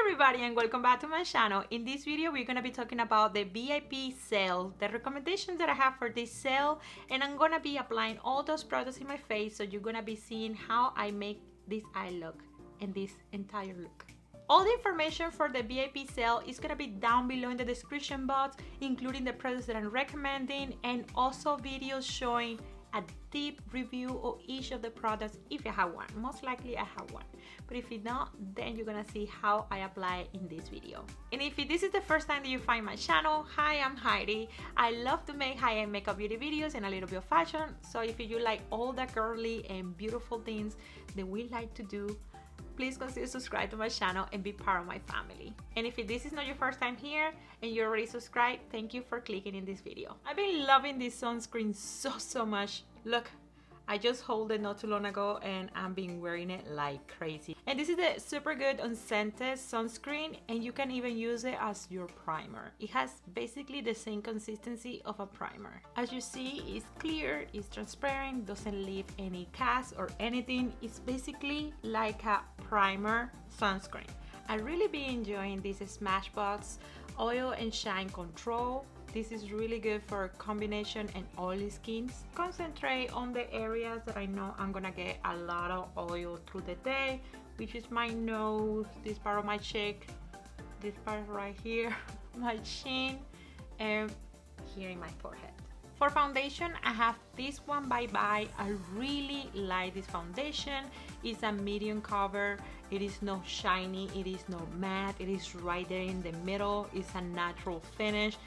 everybody and welcome back to my channel. In this video we're going to be talking about the VIP sale, the recommendations that I have for this sale, and I'm going to be applying all those products in my face, so you're going to be seeing how I make this eye look and this entire look. All the information for the VIP sale is going to be down below in the description box, including the products that I'm recommending and also videos showing a deep review of each of the products if you have one. Most likely I have one, but if you don't, then you're gonna see how I apply it in this video. And if this is the first time that you find my channel, hi, I'm Heidi. I love to make high-end makeup beauty videos and a little bit of fashion, so if you like all the girly and beautiful things that we like to do, please consider subscribe to my channel and be part of my family. And if this is not your first time here and you're already subscribed, thank you for clicking in this video. I've been loving this sunscreen so much. Look, I just hold it not too long ago and I've been wearing it like crazy. And this is the Supergoop Unscented sunscreen, and you can even use it as your primer. It has basically the same consistency of a primer. As you see, it's clear, it's transparent, doesn't leave any cast or anything. It's basically like a primer sunscreen. I really been enjoying this SMASHBOX Oil and Shine Control. This is really good for combination and oily skins. Concentrate on the areas that I know I'm gonna get a lot of oil through the day, which is my nose, this part of my cheek, this part right here, my chin, and here in my forehead. For foundation, I have this one by VIB. I really like this foundation. It's a medium cover. It is not shiny, it is not matte, it is right there in the middle. It's a natural finish.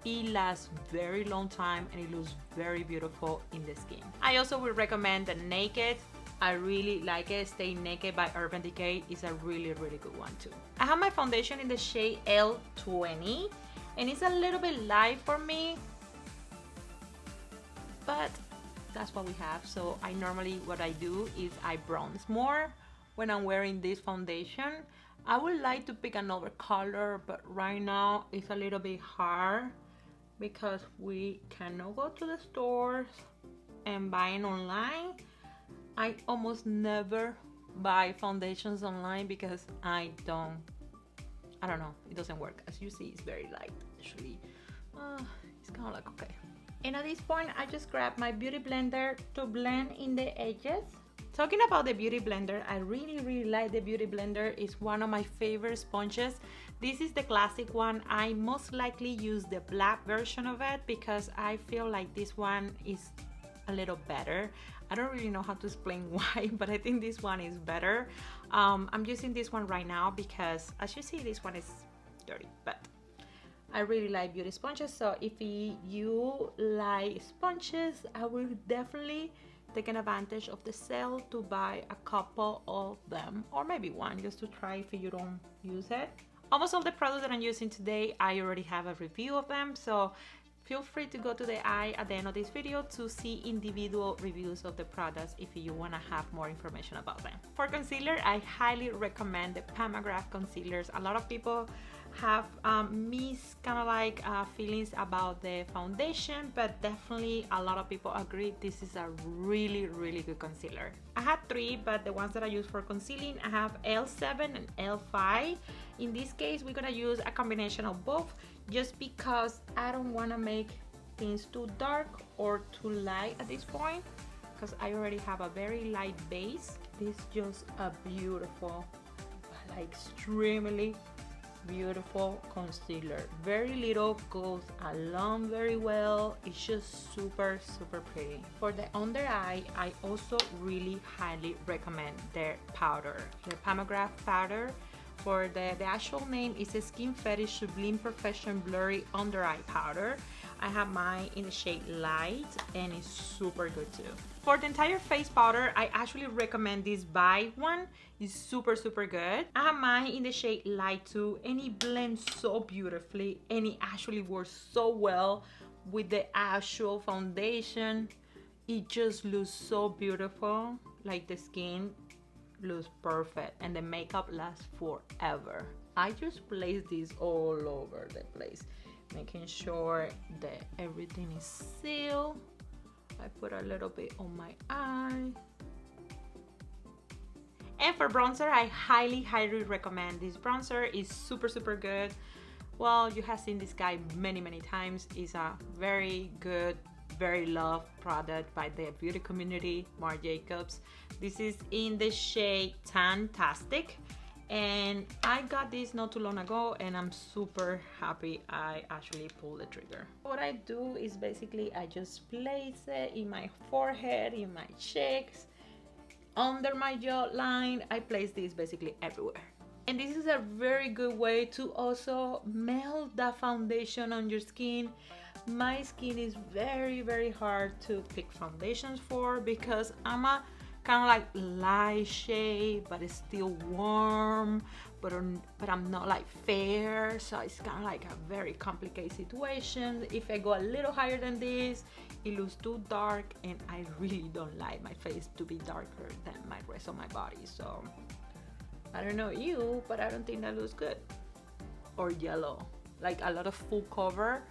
It lasts very long time and it looks very beautiful in the skin. I also would recommend the Naked. I really like it. Stay Naked by Urban Decay is a really good one too. I have my foundation in the shade L20 and it's a little bit light for me, but that's what we have. So I normally, what I do is I bronze more when I'm wearing this foundation. I would like to pick another color, but right now it's a little bit hard because we cannot go to the stores and buy it online. I almost never buy foundations online because I don't know, it doesn't work. As you see, it's very light actually. It's kind of like okay. And at this point, I just grab my beauty blender to blend in the edges. Talking about the beauty blender, I really like the beauty blender. It's one of my favorite sponges. This is the classic one. I most likely use the black version of it because I feel like this one is a little better. I don't really know how to explain why, but I think this one is better. I'm using this one right now because, as you see, this one is dirty, but I really like beauty sponges. So if you like sponges, I will definitely take an advantage of the sale to buy a couple of them, or maybe one, just to try if you don't use it. Almost all the products that I'm using today, I already have a review of them, so feel free to go to the eye at the end of this video to see individual reviews of the products if you want to have more information about them. For concealer, I highly recommend the MCGRATH concealers. A lot of people have mixed kind of like feelings about the foundation, but definitely a lot of people agree this is a really good concealer. I have three, but the ones that I use for concealing, I have L7 and L5. In this case, we're gonna use a combination of both just because I don't want to make things too dark or too light at this point because I already have a very light base. This is just a beautiful, like extremely beautiful concealer. Very little, goes along very well. It's just super pretty. For the under eye, I also really highly recommend their powder, the MCGRATH powder. For the actual name is a Skin Fetish Sublime Perfection Blurry Under Eye Powder. I have mine in the shade Light and it's super good too. For the entire face powder, I actually recommend this VIB one. It's super good. I have mine in the shade Light too, and it blends so beautifully and it actually works so well with the actual foundation. It just looks so beautiful, like the skin looks perfect and the makeup lasts forever. I just place this all over the place, making sure that everything is sealed. I put a little bit on my eye And for bronzer, I highly recommend this bronzer. It's super good. Well, you have seen this guy many times. It's a very good, very loved product by the beauty community, Marc Jacobs. This is in the shade Tantastic, and I got this not too long ago, and I'm super happy I actually pulled the trigger. What I do is basically I just place it in my forehead, in my cheeks, under my jawline. I place this basically everywhere. And this is a very good way to also melt the foundation on your skin. My skin is very hard to pick foundations for because I'm a kind of like light shade, but it's still warm, but I'm not like fair, so it's kind of like a very complicated situation. If I go a little higher than this, it looks too dark, and I really don't like my face to be darker than my rest of my body. So I don't know you, but I don't think that looks good. Or yellow, like a lot of full cover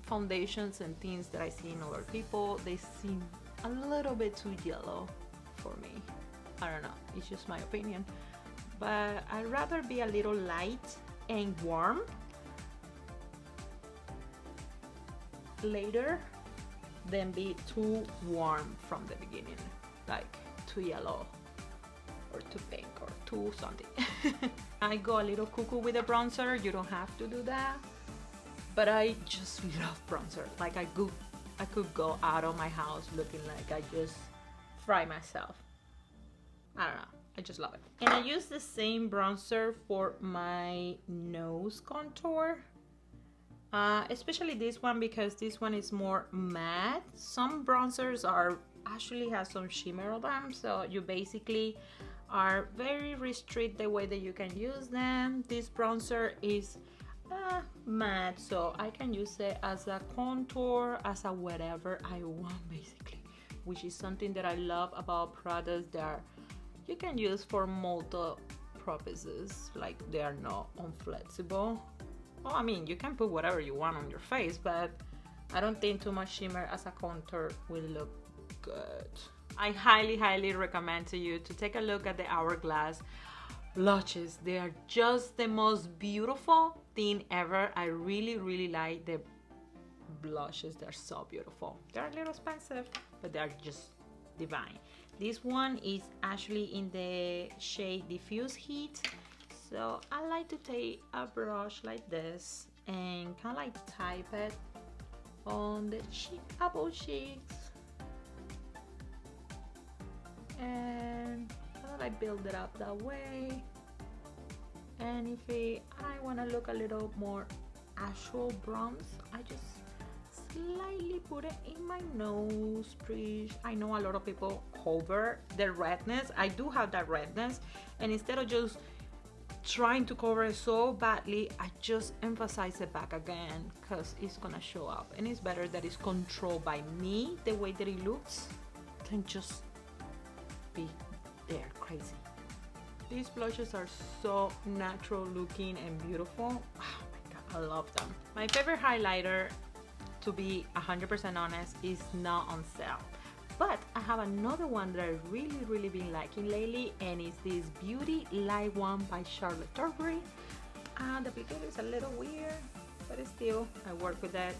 foundations and things that I see in other people, they seem a little bit too yellow for me. I don't know, it's just my opinion, but I'd rather be a little light and warm later than be too warm from the beginning, like too yellow or too pink or too something. I go a little cuckoo with the bronzer. You don't have to do that, but I just love bronzer. Like I could go out of my house looking like I just fry myself. I don't know, I just love it. And I use the same bronzer for my nose contour, especially this one because this one is more matte. Some bronzers are actually have some shimmer on them, so you basically are very restricted the way that you can use them. This bronzer is matte, so I can use it as a contour, as a whatever I want basically, which is something that I love about products that you can use for multiple purposes, like they are not unflexible. Well, I mean, you can put whatever you want on your face, but I don't think too much shimmer as a contour will look good. I highly recommend to you to take a look at the Hourglass blushes. They are just the most beautiful thing ever. I really like the blushes. They're so beautiful. They're a little expensive, but they're just divine. This one is actually in the shade Diffuse Heat, so I like to take a brush like this and kind of like type it on the apple cheeks and kind of like build it up that way. And if I want to look a little more actual bronze, I just slightly put it in my nose bridge. I know a lot of people cover the redness. I do have that redness, and instead of just trying to cover it so badly, I just emphasize it back again because it's gonna show up, and it's better that it's controlled by me the way that it looks than just be there crazy. These blushes are so natural looking and beautiful. Oh my god, I love them. My favorite highlighter, to be 100% honest, is not on sale, but I have another one that I really been liking lately, and it's this Beauty Light one by Charlotte Tilbury. The applicator is a little weird, but it's still, I work with that.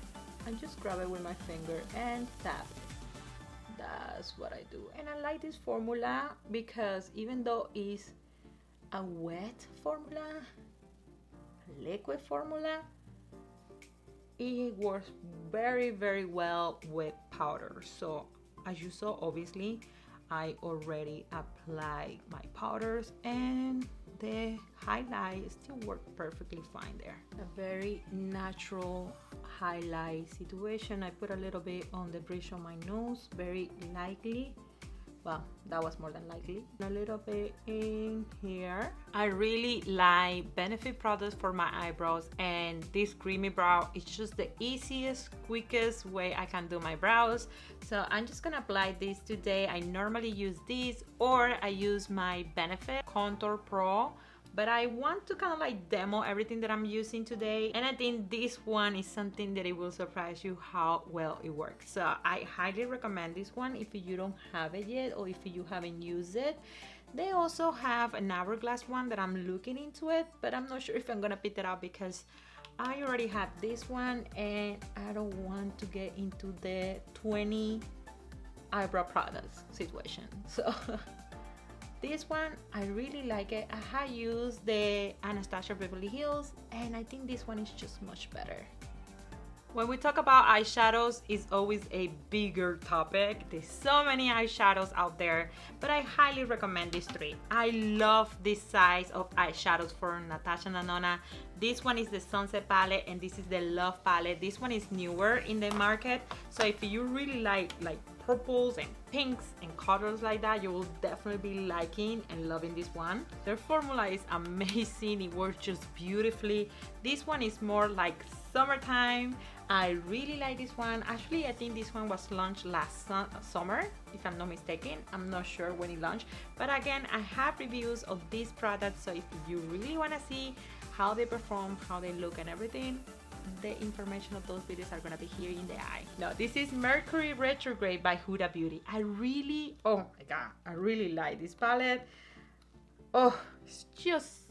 I just grab it with my finger and tap it. That's what I do. And I like this formula because even though it's a wet formula, a liquid formula, it works very well with powder. So as you saw, obviously I already applied my powders, and the highlight still works perfectly fine there. A very natural highlight situation. I put a little bit on the bridge of my nose, very lightly. Well, that was more than likely. A little bit in here. I really like Benefit products for my eyebrows, and this creamy brow is just the easiest, quickest way I can do my brows. So I'm just gonna apply this today. I normally use this, or I use my Benefit Contour Pro, but I want to kind of like demo everything that I'm using today, and I think this one is something that it will surprise you how well it works. So I highly recommend this one if you don't have it yet, or if you haven't used it. They also have an Hourglass one that I'm looking into it, but I'm not sure if I'm gonna pick it up because I already have this one and I don't want to get into the 20 eyebrow products situation. So this one, I really like it. I have used the Anastasia Beverly Hills and I think this one is just much better. When we talk about eyeshadows, it's always a bigger topic. There's so many eyeshadows out there, but I highly recommend these three. I love this size of eyeshadows for NATASHA and DENONA. This one is the Sunset palette and this is the Love palette. This one is newer in the market, so if you really like purples and pinks and colors like that, you will definitely be liking and loving this one. Their formula is amazing. It works just beautifully. This one is more like summertime. I really like this one. Actually, I think this one was launched last summer, if I'm not mistaken. I'm not sure when it launched, but again, I have reviews of these products, so if you really want to see how they perform, how they look and everything, the information of those videos are gonna be here in the eye. Now, this is Mercury Retrograde by Huda Beauty. I really, oh my god, I really like this palette. Oh, it's just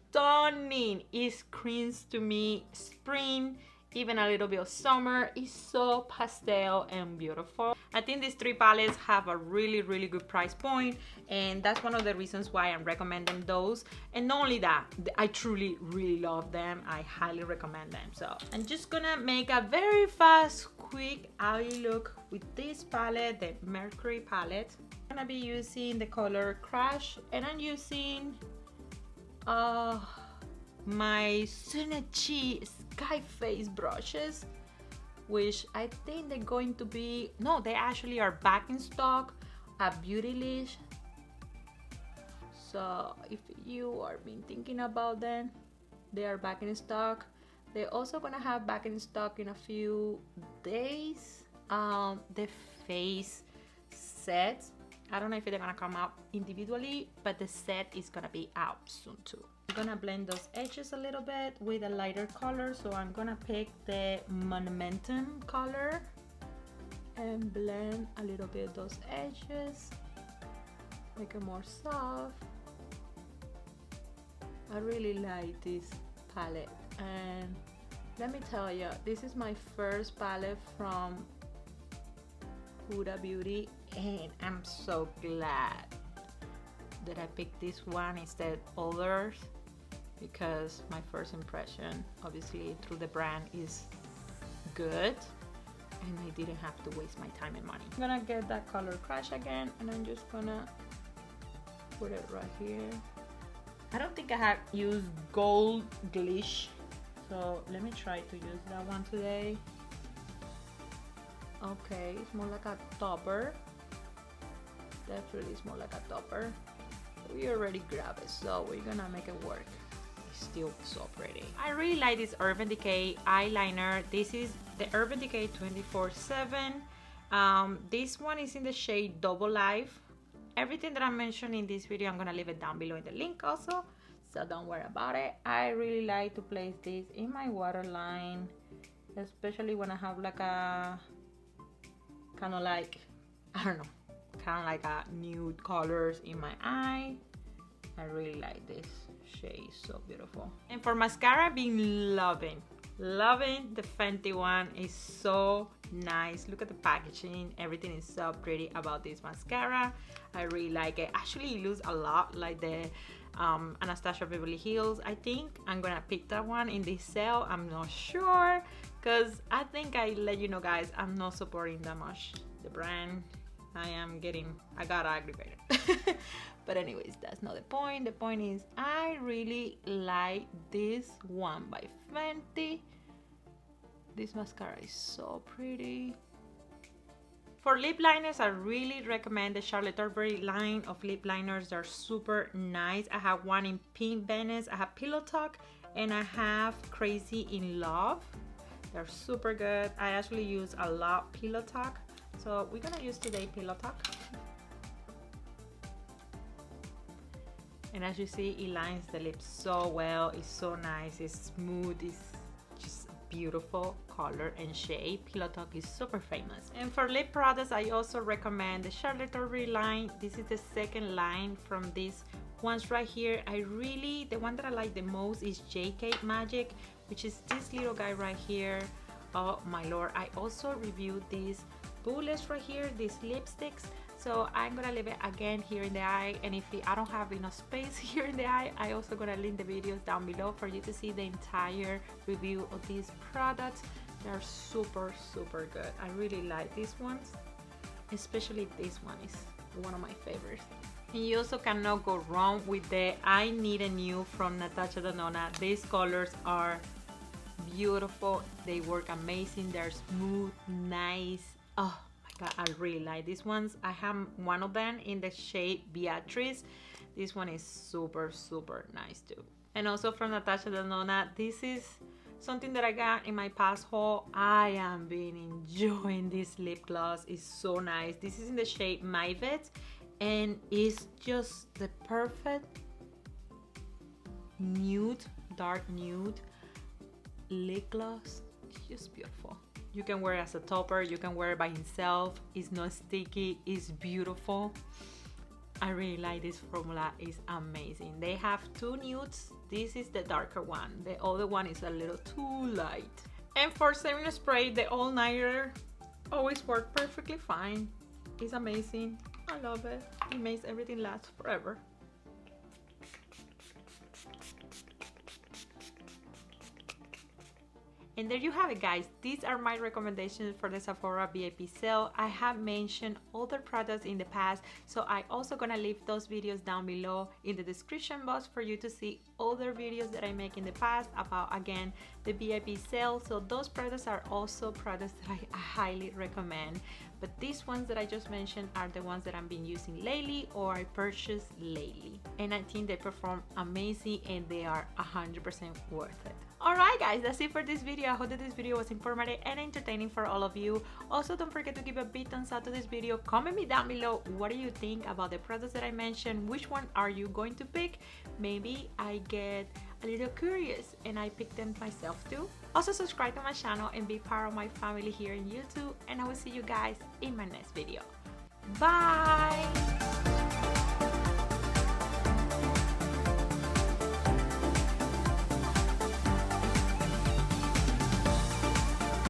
stunning. It screams to me spring, even a little bit of summer. It's so pastel and beautiful. I think these three palettes have a really good price point, and that's one of the reasons why I'm recommending those. And not only that, I truly really love them. I highly recommend them. So I'm just gonna make a very fast quick eye look with this palette, the Mercury palette. I'm gonna be using the color Crash, and I'm using my Synergy Sky Face brushes, which I think they're going to be, no, they actually are back in stock at Beautylish. So if you are been thinking about them, they are back in stock. They're also gonna have back in stock in a few days the face set. I don't know if they're gonna come out individually, but the set is gonna be out soon too. I'm gonna blend those edges a little bit with a lighter color, so I'm gonna pick the Monumentum color and blend a little bit those edges, make it more soft. I really like this palette, and let me tell you, this is my first palette from Huda Beauty, and I'm so glad that I picked this one instead of others, because my first impression obviously through the brand is good and I didn't have to waste my time and money. I'm gonna get that color Crash again, and I'm just gonna put it right here. I don't think I have used Gold Glish, so let me try to use that one today. Okay, it's more like a topper. Definitely it's more like a topper. We already grabbed it, so we're gonna make it work. It's still so pretty. I really like this Urban Decay eyeliner. This is the Urban Decay 24/7. This one is in the shade Double Life. Everything that I mentioned in this video, I'm gonna leave it down below in the link also, so don't worry about it. I really like to place this in my waterline, especially when I have like a kind of like, I don't know, kind of like a nude colors in my eye. I really like this shade, so beautiful. And for mascara, I've been loving the Fenty one. Is so nice. Look at the packaging, everything is so pretty about this mascara. I really like it. Actually, it looks a lot like the Anastasia Beverly Hills. I think I'm gonna pick that one in this sale. I'm not sure, because I think I let you know, guys, I'm not supporting that much the brand. I got aggravated. But anyways, that's not the point. The point is I really like this one by Fenty. This mascara is so pretty. For lip liners, I really recommend the Charlotte Tilbury line of lip liners. They're super nice. I have one in Pink Venice, I have Pillow Talk, and I have Crazy in Love. They're super good. I actually use a lot Pillow Talk, so we're gonna use today Pillow Talk. And as you see, it lines the lips so well. It's so nice, it's smooth, it's just beautiful color and shade. Pillow Talk is super famous. And for lip products, I also recommend the Charlotte Tilbury line. This is the second line from these ones right here. The one that I like the most is JK Magic, which is this little guy right here. Oh my lord, I also reviewed these bullets right here, these lipsticks. So I'm gonna leave it again here in the eye, and if I don't have enough space here in the eye, I also gonna link the videos down below for you to see the entire review of these products. They're super good. I really like these ones, especially this one is one of my favorites. And you also cannot go wrong with the I Need a New from NATASHA DENONA. These colors are beautiful, they work amazing, they're smooth, nice. Oh my god, I really like these ones. I have one of them in the shade Beatrice. This one is super nice too. And also from NATASHA DENONA, this is something that I got in my past haul. I am been enjoying this lip gloss. It's so nice. This is in the shade My Vet, and it's just the perfect nude, dark nude lip gloss. It's just beautiful. You can wear it as a topper, you can wear it by itself. It's not sticky, it's beautiful. I really like this formula, it's amazing. They have two nudes. This is the darker one, the other one is a little too light. And for setting spray, the All Nighter always work perfectly fine. It's amazing, I love it. It makes everything last forever. And there you have it, guys. These are my recommendations for the Sephora VIP sale. I have mentioned other products in the past, so I also gonna leave those videos down below in the description box for you to see other videos that I make in the past about, again, the VIP sale. So those products are also products that I highly recommend. But these ones that I just mentioned are the ones that I've been using lately or I purchased lately. And I think they perform amazing and they are 100% worth it. Alright guys, that's it for this video. I hope that this video was informative and entertaining for all of you. Also, don't forget to give a big thumbs up to this video. Comment me down below, what do you think about the products that I mentioned? Which one are you going to pick? Maybe I get a little curious and I pick them myself too. Also, subscribe to my channel and be part of my family here in YouTube. And I will see you guys in my next video. Bye!